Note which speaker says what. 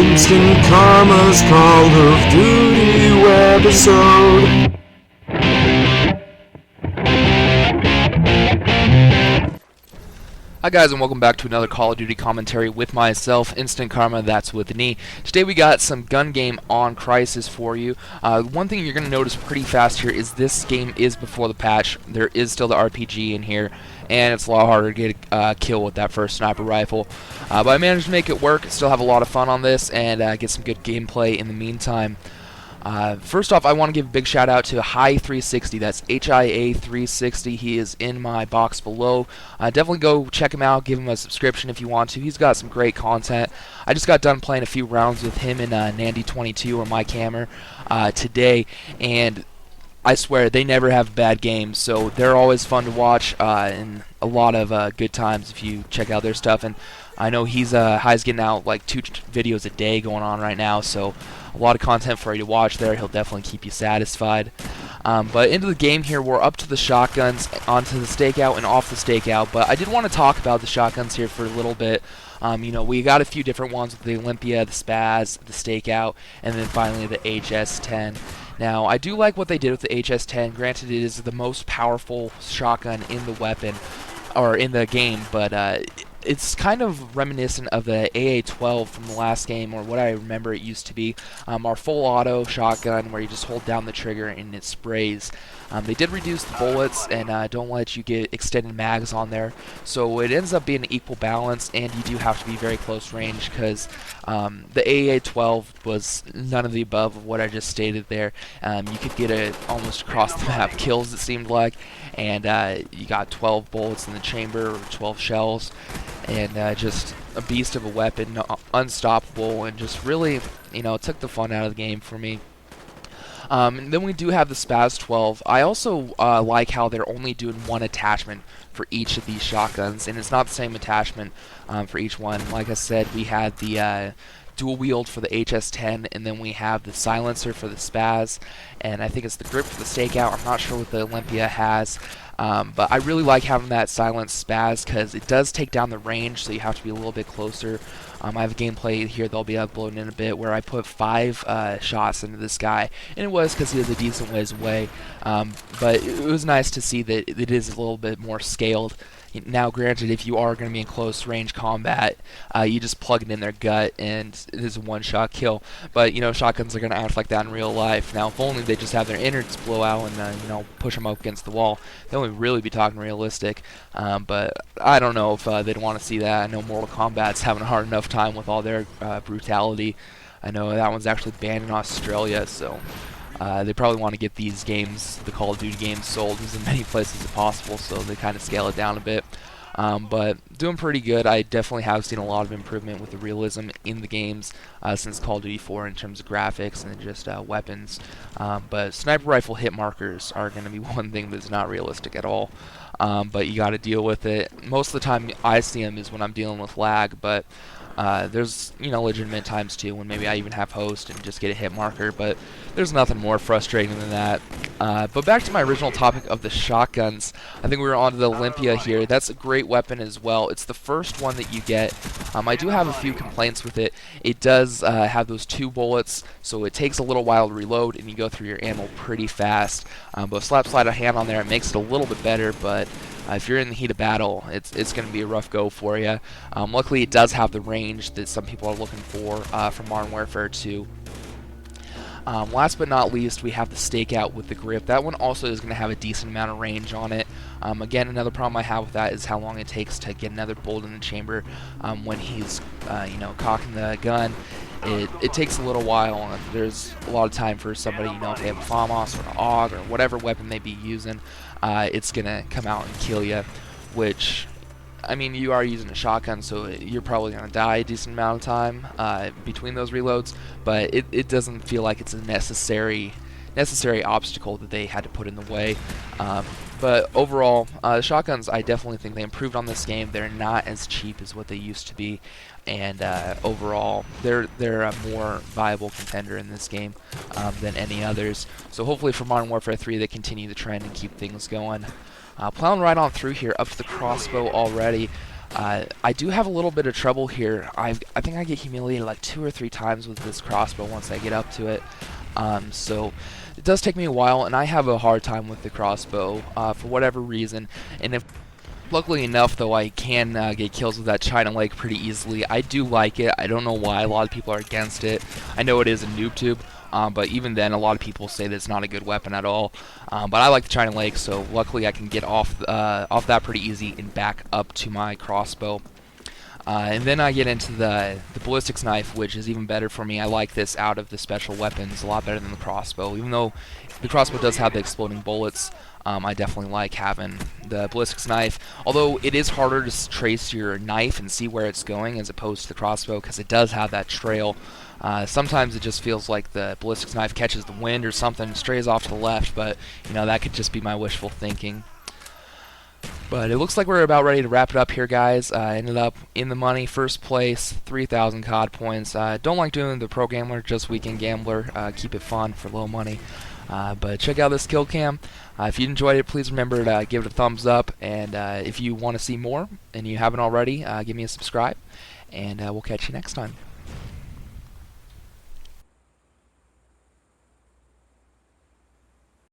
Speaker 1: Instant Karma's Call of Duty webisode.
Speaker 2: Hi guys, and welcome back to another Call of Duty commentary with myself, Instant Karma, that's with an E. Today we got some gun game on Crisis for you. One thing you're going to notice pretty fast here is this game is before the patch. There is still the RPG in here, and it's a lot harder to get a kill with that first sniper rifle. But I managed to make it work, still have a lot of fun on this, and get some good gameplay in the meantime. First off, I want to give a big shout out to Hi360. That's HIA360. He is in my box below. Definitely go check him out. Give him a subscription if you want to. He's got some great content. I just got done playing a few rounds with him in Nandy22 or my camera today, and I swear they never have bad games. So they're always fun to watch and a lot of good times if you check out their stuff. And I know Hi's getting out like 2 videos a day going on right now, so a lot of content for you to watch there. He'll definitely keep you satisfied. But into the game here, we're up to the shotguns, onto the stakeout and off the stakeout. But I did want to talk about the shotguns here for a little bit. We got a few different ones with the Olympia, the Spaz, the stakeout, and then finally the HS-10. Now, I do like what they did with the HS-10. Granted, it is the most powerful shotgun in the weapon, or in the game, but it's kind of reminiscent of the AA-12 from the last game, or what I remember it used to be. Our full auto shotgun where you just hold down the trigger and it sprays. They did reduce the bullets and don't let you get extended mags on there, so it ends up being an equal balance, and you do have to be very close range because the AA-12 was none of the above of what I just stated there. You could get almost across the map kills, it seemed like, and you got 12 bullets in the chamber, or 12 shells, and just a beast of a weapon, unstoppable, and just really, took the fun out of the game for me. And then we do have the Spaz 12. I also like how they're only doing one attachment for each of these shotguns, and it's not the same attachment for each one. Like I said, we had the dual wield for the HS-10, and then we have the silencer for the Spaz, and I think it's the grip for the stakeout. I'm not sure what the Olympia has. But I really like having that silenced Spaz because it does take down the range, so you have to be a little bit closer. I have a gameplay here that'll be uploaded in a bit where I put 5 shots into this guy, and it was because he was a decent ways away. But it was nice to see that it is a little bit more scaled. Now, granted, if you are going to be in close range combat, you just plug it in their gut, and it is a one-shot kill. But, shotguns are going to act like that in real life. Now, if only they just have their innards blow out and, push them up against the wall, they'll only really be talking realistic. But I don't know if they'd want to see that. I know Mortal Kombat's having a hard enough time with all their brutality. I know that one's actually banned in Australia, so they probably want to get these games, the Call of Duty games, sold as many places as possible, so they kind of scale it down a bit. But doing pretty good. I definitely have seen a lot of improvement with the realism in the games since Call of Duty 4 in terms of graphics and just weapons. But sniper rifle hit markers are going to be one thing that's not realistic at all. But you got to deal with it. Most of the time I see them is when I'm dealing with lag, but there's legitimate times too when maybe I even have host and just get a hit marker, but there's nothing more frustrating than that. But back to my original topic of the shotguns, I think we were on to the Olympia here. That's a great weapon as well. It's the first one that you get. I do have a few complaints with it. It does have those 2 bullets, so it takes a little while to reload and you go through your ammo pretty fast. But slap slide a hand on there, it makes it a little bit better, but if you're in the heat of battle, it's going to be a rough go for you. Luckily, it does have the range that some people are looking for from Modern Warfare 2. Last but not least, we have the stakeout with the grip. That one also is going to have a decent amount of range on it. Again, another problem I have with that is how long it takes to get another bullet in the chamber when he's, cocking the gun. It takes a little while, and there's a lot of time for somebody, if they have a FAMAS or an AUG or whatever weapon they be using, it's going to come out and kill you, which, you are using a shotgun, so you're probably going to die a decent amount of time between those reloads, but it doesn't feel like it's a necessary obstacle that they had to put in the way. But overall, shotguns, I definitely think they improved on this game. They're not as cheap as what they used to be, and overall, they're a more viable contender in this game than any others. So hopefully for Modern Warfare 3, they continue the trend and keep things going. Plowing right on through here, up to the crossbow already. I do have a little bit of trouble here. I think I get humiliated like 2 or 3 times with this crossbow once I get up to it. So it does take me a while, and I have a hard time with the crossbow for whatever reason. And if luckily enough, though, I can get kills with that China Lake pretty easily. I do like it. I don't know why a lot of people are against it. I know it is a noob tube, but even then, a lot of people say that it's not a good weapon at all. But I like the China Lake, so luckily I can get off that pretty easy and back up to my crossbow. And then I get into the ballistics knife, which is even better for me. I like this out of the special weapons a lot better than the crossbow. Even though the crossbow does have the exploding bullets, I definitely like having the ballistics knife. Although it is harder to trace your knife and see where it's going as opposed to the crossbow, because it does have that trail. Sometimes it just feels like the ballistics knife catches the wind or something and strays off to the left, but you know, that could just be my wishful thinking. But it looks like we're about ready to wrap it up here, guys. Ended up in the money, first place, 3,000 COD points. Don't like doing the pro gambler, just weekend gambler. Keep it fun for low money. But check out this kill cam. If you enjoyed it, please remember to give it a thumbs up. And if you want to see more and you haven't already, give me a subscribe. And we'll catch you next time.